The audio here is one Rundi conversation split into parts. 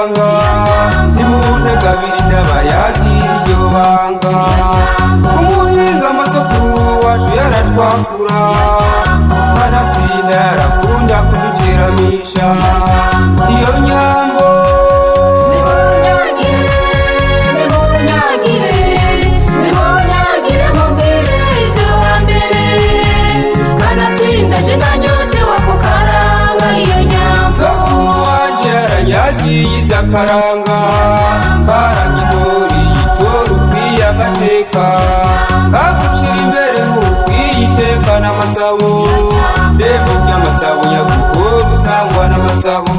karanga nimuntega abiri n'abayagira iryo banga umuhinga amasokuru wacu yaratwakura kanatsinda yarakunda kuduteramisha iyo nyambo yagiye karanga karangidori yitora ukwiye agateka kagucira imbere nk'ukwiyiteka n'amasabo rebo ry'amasabo nyagukora uzangwa n'amasabo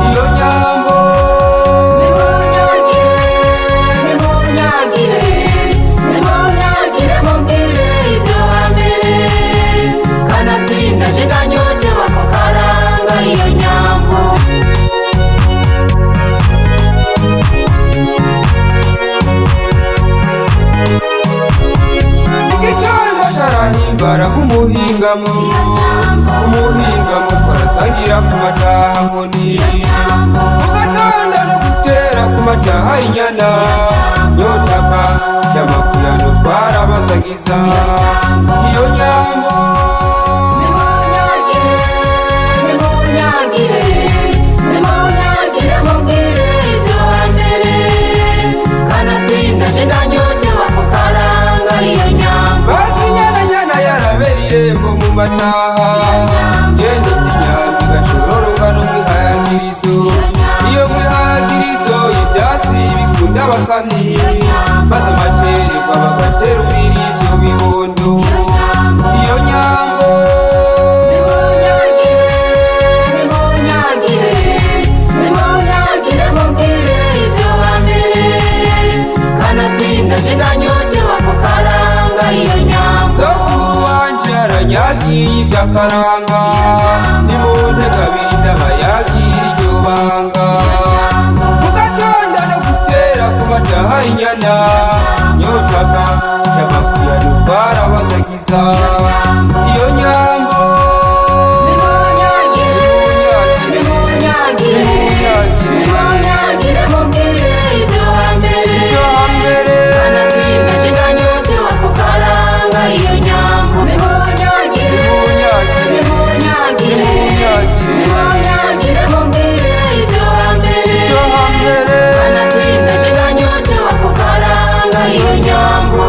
iyo nyambo kanatsinda je nanyotewe ako karanga iyo nyambo bara kumuhingamo twarasangira ku matahoni mugatanda no gutera ku mataha inyana nyotaka y'amakuyano twarabazagiza iyo nyambo kanatsinda je nanyotewe ako karanga iyo nyambo irembo mu mataha yene ikinyambi gashororoka no mwihayagirizo iyo mwihayagirizo ivyatsi bikunda bakamyi maze amatererwa bagaterurira ivyo bibondo iyo nyambo kanatsinda je nanyotewe ako karanga iyo nyambo yagiye karanga nimuntega abiri n'abayagira iryo banga mugatanda no gutera ku mataha inyana nyotaka y'amakuyano twarabazagiza iyo nyambo kanatsinda je nanyotewe ako karanga iyo nyambo kanatsinda je nanyotewe ako karanga iyo nyambo